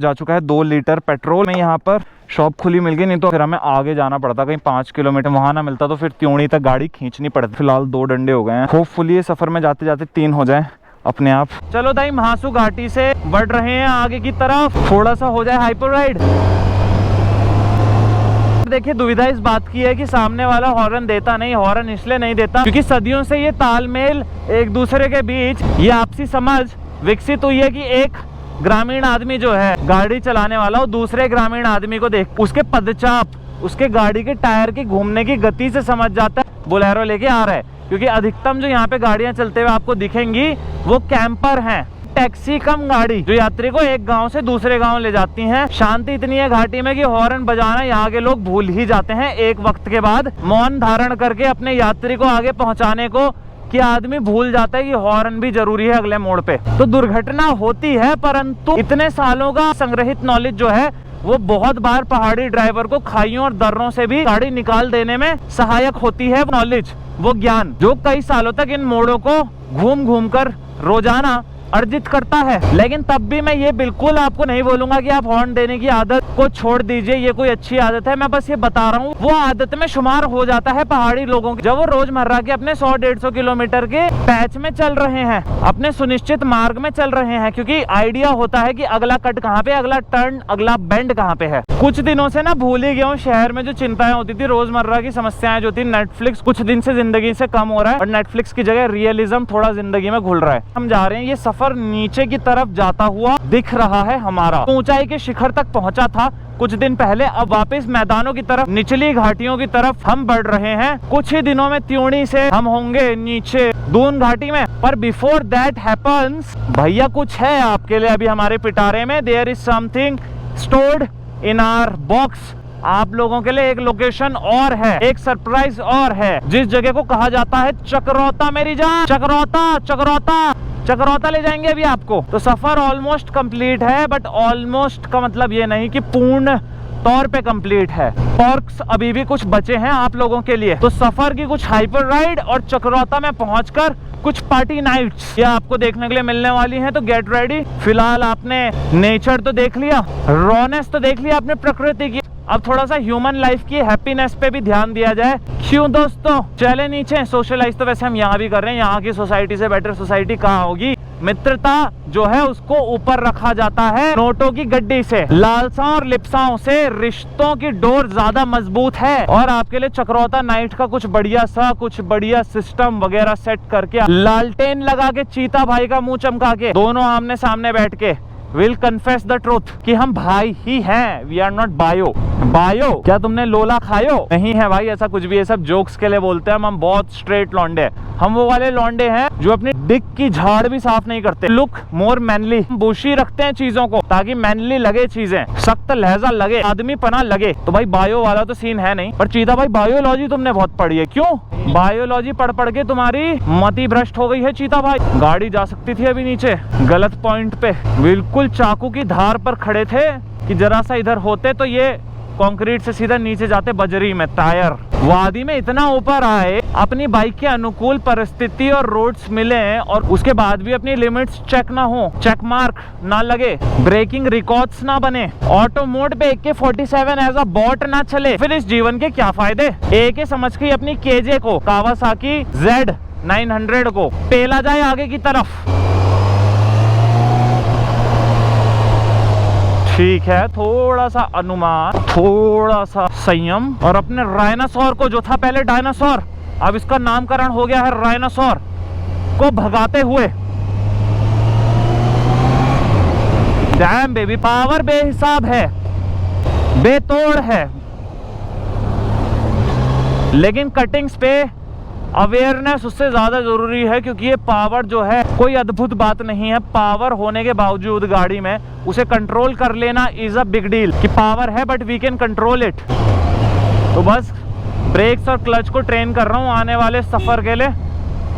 जा चुका है 2 लीटर पेट्रोल में। यहाँ पर शॉप खुली मिल गई, नहीं तो फिर हमें आगे जाना पड़ता, कहीं 5 किलोमीटर, वहां ना मिलता तो फिर त्योणी तक गाड़ी खींचनी पड़ती। फिलहाल 2 डंडे हो गए हैं, होपफुली ये सफर में जाते जाते 3 हो जाए अपने आप। चलो दाई महासू घाटी से बढ़ रहे हैं आगे की तरफ, थोड़ा सा हो जाए हाइपर राइड। देखिए दुविधा इस बात की है कि सामने वाला हॉर्न देता नहीं। हॉर्न इसलिए नहीं देता क्योंकि सदियों से ये तालमेल एक दूसरे के बीच, ये आपसी समझ विकसित हुई है कि एक ग्रामीण आदमी जो है गाड़ी चलाने वाला, वो दूसरे ग्रामीण आदमी को देख उसके पदचाप, उसके गाड़ी के टायर की घूमने की गति से समझ जाता है बोलेरो लेके आ रहा है। क्योंकि अधिकतम जो यहाँ पे गाड़ियां चलते हुए आपको दिखेंगी वो कैंपर हैं, टैक्सी कम गाड़ी, जो यात्री को एक गांव से दूसरे गांव ले जाती हैं। शांति इतनी है घाटी में कि हॉर्न बजाना यहाँ के लोग भूल ही जाते हैं एक वक्त के बाद, मौन धारण करके अपने यात्री को आगे पहुंचाने को, कि आदमी भूल जाता है कि हॉर्न भी जरूरी है अगले मोड़ पे। तो दुर्घटना होती है, परंतु इतने सालों का संग्रहित नॉलेज जो है वो बहुत बार पहाड़ी ड्राइवर को खाइयों और दर्रों से भी गाड़ी निकाल देने में सहायक होती है। नॉलेज, वो ज्ञान जो कई सालों तक इन मोड़ों को घूम घूम कर रोजाना अर्जित करता है। लेकिन तब भी मैं ये बिल्कुल आपको नहीं बोलूंगा कि आप हॉर्न देने की आदत को छोड़ दीजिए, ये कोई अच्छी आदत है। मैं बस ये बता रहा हूँ वो आदत में शुमार हो जाता है पहाड़ी लोगों की, जब वो रोजमर्रा के अपने 100-150 किलोमीटर के पैच में चल रहे हैं, अपने सुनिश्चित मार्ग में चल रहे हैं। क्योंकि आइडिया होता है कि अगला कट कहाँ पे, अगला टर्न, अगला बेंड कहाँ पे है। कुछ दिनों से ना भूल ही गया हूँ, शहर में जो चिंताएं होती थी, रोजमर्रा की समस्याएं जो थी, नेटफ्लिक्स कुछ दिन से जिंदगी से कम हो रहा है और नेटफ्लिक्स की जगह रियलिज्म थोड़ा जिंदगी में घुल रहा है। हम जा रहे हैं, ये सफर नीचे की तरफ जाता हुआ दिख रहा है हमारा। ऊंचाई के शिखर तक पहुंचा था कुछ दिन पहले, अब वापस मैदानों की तरफ, निचली घाटियों की तरफ हम बढ़ रहे हैं। कुछ ही दिनों में त्योणी से हम होंगे नीचे दून घाटी में। पर बिफोर दैट हैपन्स, भैया कुछ है आपके लिए अभी हमारे पिटारे में। There is something stored in our box. आप लोगों के लिए एक लोकेशन और है, एक सरप्राइज और है, जिस जगह को कहा जाता है चकरौता। मेरी जान, चकरौता, चकरौता, चकरौता ले जाएंगे अभी आपको। तो सफर ऑलमोस्ट कंप्लीट है, बट ऑलमोस्ट का मतलब ये नहीं कि पूर्ण तौर पे कंप्लीट है। पर्क्स अभी भी कुछ बचे हैं आप लोगों के लिए। तो सफर की कुछ हाइपर राइड और चकरौता में पहुंचकर कुछ पार्टी नाइट्स ये आपको देखने के लिए मिलने वाली हैं। तो गेट रेडी। फिलहाल आपने नेचर तो देख लिया, रॉनेस तो देख लिया आपने प्रकृति की, अब थोड़ा सा ह्यूमन लाइफ की हैप्पीनेस पे भी ध्यान दिया जाए। क्यों दोस्तों, चले नीचे। सोशलाइज तो वैसे हम यहाँ भी कर रहे हैं, यहाँ की सोसाइटी से बेटर सोसाइटी कहाँ होगी। मित्रता जो है उसको ऊपर रखा जाता है नोटों की गड्डी से। लालसाओं और लिप्साओं से रिश्तों की डोर ज्यादा मजबूत है। और आपके लिए चकरौता नाइट का कुछ बढ़िया सिस्टम वगैरह सेट करके, लालटेन लगा के, चीता भाई का मुंह चमका के, दोनों आमने सामने बैठ के विल कन्फेस द ट्रूथ कि हम भाई ही हैं, we are not bio. Bio क्या तुमने लोला खायो? नहीं है भाई, ऐसा कुछ भी, ये सब जोक्स के लिए बोलते हैं। हम बहुत स्ट्रेट लौंडे हैं। हम वो वाले लौंडे हैं जो अपनी डिक की झाड़ भी साफ नहीं करते। लुक मोर मैनली, बुशी रखते हैं चीजों को ताकि मैनली लगे चीजें, सख्त लहजा लगे, आदमी पना लगे। तो भाई बायो वाला तो सीन है नहीं। पर चीता भाई बायोलॉजी तुमने बहुत पढ़ी है, क्यों? बायोलॉजी पढ़ के तुम्हारी मति भ्रष्ट हो गई है चीता भाई। गाड़ी जा सकती थी अभी नीचे, गलत पॉइंट पे बिल्कुल चाकू की धार पर खड़े थे कि जरा सा इधर होते तो ये कंक्रीट से सीधा नीचे जाते बजरी में। टायर वादी में इतना ऊपर आए, अपनी बाइक के अनुकूल परिस्थिति और रोड्स मिले और उसके बाद भी अपनी लिमिट्स चेक ना हो, चेक मार्क ना लगे, ब्रेकिंग रिकॉर्ड्स ना बने, ऑटो मोड पे AK-47 एज अ बॉट ना चले, फिर इस जीवन के क्या फायदे। AK समझ के अपनी KJ को, कावासाकी Z900 को पेला जाए आगे की तरफ। ठीक है, थोड़ा सा अनुमान, थोड़ा सा संयम, और अपने राइनासोर को, जो था पहले डायनासोर, अब इसका नामकरण हो गया है राइनासोर, को भगाते हुए। डैम बेबी, पावर बेहिसाब है, बेतोड़ है, लेकिन कटिंग्स पे अवेयरनेस उससे ज्यादा जरूरी है। क्योंकि ये पावर जो है कोई अद्भुत बात नहीं है। पावर होने के बावजूद गाड़ी में उसे कंट्रोल कर लेना इज अ बिग डील। कि पावर है but we can control it. तो बस ब्रेक्स और क्लच को ट्रेन कर रहा हूँ आने वाले सफर के लिए,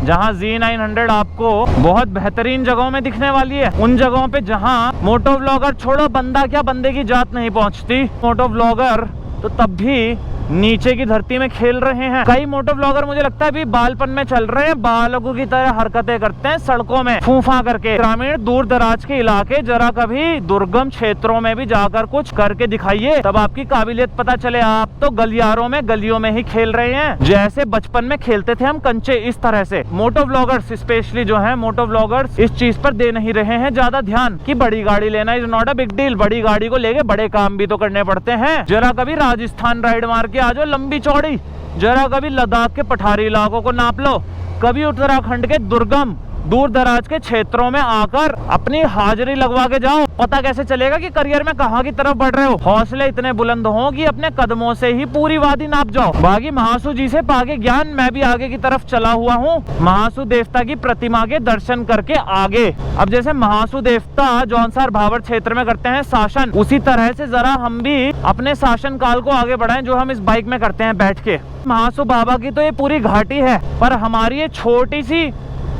जहाँ Z900 आपको बहुत बेहतरीन जगहों में दिखने वाली है। उन जगहों पे जहाँ मोटो व्लॉगर छोड़ो, बंदा क्या, बंदे की जात नहीं पहुँचती। मोटो व्लॉगर तो तब भी नीचे की धरती में खेल रहे हैं। कई मोटो ब्लॉगर मुझे लगता है अभी बालपन में चल रहे हैं, बालकों की तरह हरकतें करते हैं सड़कों में फूफा करके। ग्रामीण दूर दराज के इलाके, जरा कभी दुर्गम क्षेत्रों में भी जाकर कुछ करके दिखाइए, तब आपकी काबिलियत पता चले। आप तो गलियारों में, गलियों में ही खेल रहे हैं जैसे बचपन में खेलते थे हम कंचे, इस तरह से। मोटो ब्लॉगर्स स्पेशली जो है, मोटो ब्लॉगर्स इस चीज पर दे नहीं रहे हैं ज्यादा ध्यान कि बड़ी गाड़ी लेना is not a big deal. बड़ी गाड़ी को लेके बड़े काम भी तो करने पड़ते हैं। जरा कभी राजस्थान राइड मार के आ जाओ लंबी चौड़ी, जरा कभी लद्दाख के पठारी इलाकों को नाप लो, कभी उत्तराखंड के दुर्गम दूर दराज के क्षेत्रों में आकर अपनी हाजिरी लगवा के जाओ। पता कैसे चलेगा कि करियर में कहाँ की तरफ बढ़ रहे हो। हौसले इतने बुलंद हो कि अपने कदमों से ही पूरी वादी नाप जाओ। बागी महासु जी से पाके ज्ञान मैं भी आगे की तरफ चला हुआ हूँ, महासु देवता की प्रतिमा के दर्शन करके आगे। अब जैसे महासु देवता जौनसार भावर क्षेत्र में करते हैं शासन, उसी तरह से जरा हम भी अपने शासन काल को आगे बढ़ाएं, जो हम इस बाइक में करते हैं बैठ के। महासु बाबा की तो ये पूरी घाटी है, पर हमारी ये छोटी सी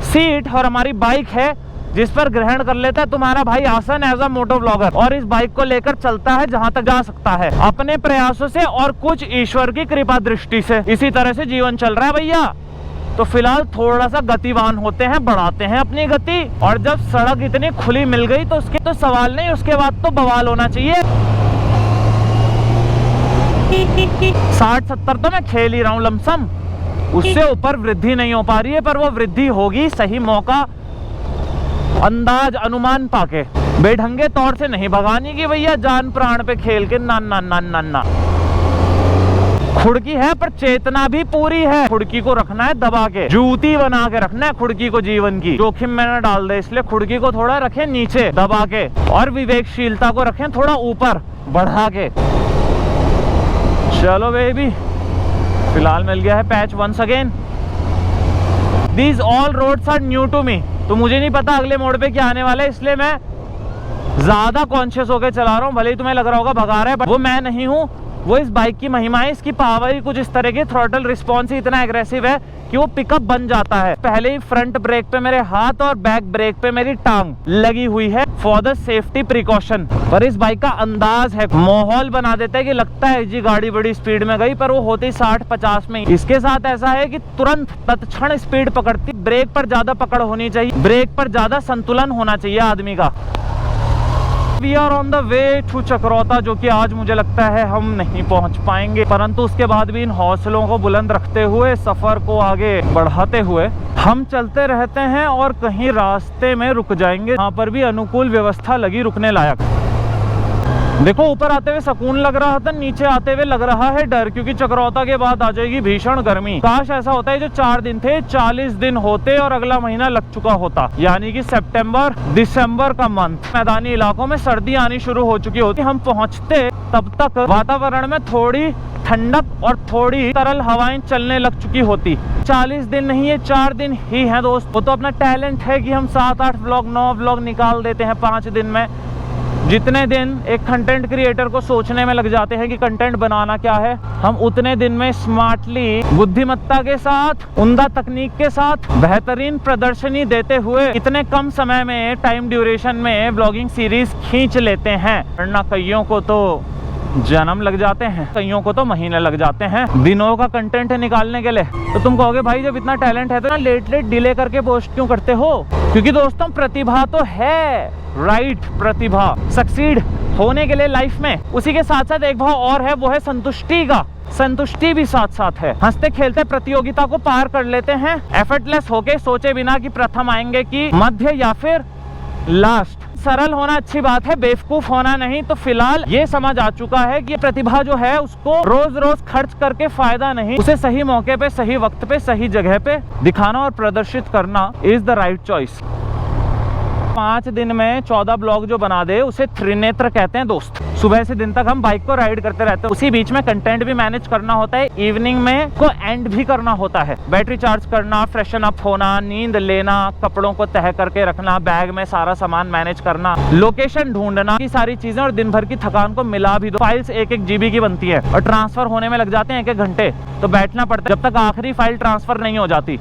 सीट और हमारी बाइक है जिस पर ग्रहण कर लेता है तुम्हारा भाई आसन एज अ मोटो ब्लॉगर, और इस बाइक को लेकर चलता है जहां तक जा सकता है अपने प्रयासों से और कुछ ईश्वर की कृपा दृष्टि से। इसी तरह से जीवन चल रहा है भैया। तो फिलहाल थोड़ा सा गतिवान होते हैं, बढ़ाते हैं अपनी गति, और जब सड़क इतनी खुली मिल गई तो उसके तो सवाल नहीं, उसके बाद तो बवाल होना चाहिए। 60-70 तो मैं खेल ही रहा हूँ लमसम, उससे ऊपर वृद्धि नहीं हो पा रही है, पर वो वृद्धि होगी सही मौका अंदाज अनुमान पाके। बेढंगे तौर से नहीं भगानी की भैया, जान प्राण पे खेल के ना ना ना ना ना। खुड़की है पर चेतना भी पूरी है। खुड़की को रखना है दबा के, जूती बना के रखना है खुड़की को जीवन की। जोखिम में न डाल दे, इसलिए खुड़की को थोड़ा रखें नीचे दबा के, और विवेकशीलता को रखें थोड़ा ऊपर बढ़ा के। चलो बेबी, फिलहाल मिल गया है patch once again. These all roads are new to me, तो मुझे नहीं पता अगले मोड़ पे क्या आने वाला है, इसलिए मैं ज्यादा कॉन्शियस होकर चला रहा हूँ। भले ही तुम्हें लग रहा होगा भगा रहा है, बट वो मैं नहीं हूँ, वो इस बाइक की महिमा है। इसकी पावर ही कुछ इस तरह की, थ्रॉटल रिस्पॉन्स ही इतना एग्रेसिव है कि वो पिकअप बन जाता है। पहले ही फ्रंट ब्रेक पे मेरे हाथ और बैक ब्रेक पे मेरी टांग लगी हुई है फॉर द सेफ्टी प्रिकॉशन। पर इस बाइक का अंदाज है, माहौल बना देता है कि लगता है जी गाड़ी बड़ी स्पीड में गई, पर वो होती 60-50 में। इसके साथ ऐसा है कि तुरंत तत्क्षण स्पीड पकड़ती। ब्रेक पर ज्यादा पकड़ होनी चाहिए, ब्रेक पर ज्यादा संतुलन होना चाहिए आदमी का। We are on the way to चक्रौता, जो कि आज मुझे लगता है हम नहीं पहुंच पाएंगे, परंतु उसके बाद भी इन हौसलों को बुलंद रखते हुए, सफर को आगे बढ़ाते हुए हम चलते रहते हैं, और कहीं रास्ते में रुक जाएंगे। यहाँ पर भी अनुकूल व्यवस्था लगी रुकने लायक। देखो ऊपर आते हुए सुकून लग रहा था, नीचे आते हुए लग रहा है डर, क्योंकि चक्रौता के बाद आ जाएगी भीषण गर्मी। काश ऐसा होता है जो 4 दिन थे 40 दिन होते और अगला महीना लग चुका होता, यानी कि सितंबर दिसंबर का मंथ। मैदानी इलाकों में सर्दी आनी शुरू हो चुकी होती। हम पहुंचते तब तक वातावरण में थोड़ी ठंडक और थोड़ी तरल हवाएं चलने लग चुकी होती। 40 दिन नहीं, ये 4 दिन ही है दोस्त। वो तो अपना टैलेंट है कि हम 7-8 व्लॉग 9 व्लॉग निकाल देते हैं 5 दिन में। जितने दिन एक कंटेंट क्रिएटर को सोचने में लग जाते हैं कि कंटेंट बनाना क्या है, हम उतने दिन में स्मार्टली, बुद्धिमत्ता के साथ, उम्दा तकनीक के साथ बेहतरीन प्रदर्शनी देते हुए इतने कम समय में, टाइम ड्यूरेशन में ब्लॉगिंग सीरीज खींच लेते हैं। वरना कईयों को तो जन्म लग जाते हैं, कईयों को तो महीने लग जाते हैं दिनों का कंटेंट निकालने के लिए। तो तुम कहोगे भाई जब इतना टैलेंट है तो ना लेट डिले करके पोस्ट क्यों करते हो? क्योंकि दोस्तों प्रतिभा तो है, राइट, प्रतिभा सक्सीड होने के लिए लाइफ में, उसी के साथ साथ एक भाव और है, वो है संतुष्टि का। संतुष्टि भी साथ साथ है। हंसते खेलते प्रतियोगिता को पार कर लेते हैं, एफर्टलेस होके, सोचे बिना कि प्रथम आएंगे कि मध्य या फिर लास्ट। सरल होना अच्छी बात है, बेवकूफ होना नहीं। तो फिलहाल ये समझ आ चुका है कि प्रतिभा जो है उसको रोज रोज खर्च करके फायदा नहीं, उसे सही मौके पे, सही वक्त पे, सही जगह पे दिखाना और प्रदर्शित करना इज द राइट चॉइस। 5 दिन में 14 ब्लॉग जो बना दे उसे त्रिनेत्र कहते हैं दोस्त। सुबह से दिन तक हम बाइक को राइड करते रहते हैं, उसी बीच में कंटेंट भी मैनेज करना होता है, इवनिंग में को एंड भी करना होता है, बैटरी चार्ज करना, फ्रेशन अप होना, नींद लेना, कपड़ों को तह करके रखना, बैग में सारा सामान मैनेज करना, लोकेशन ढूंढना, ये सारी चीजें, और दिन भर की थकान को मिला भी दो। फाइल्स 1-1 GB की बनती है और ट्रांसफर होने में लग जाते हैं 1-1 घंटे, तो बैठना पड़ता है जब तक आखिरी फाइल ट्रांसफर नहीं हो जाती।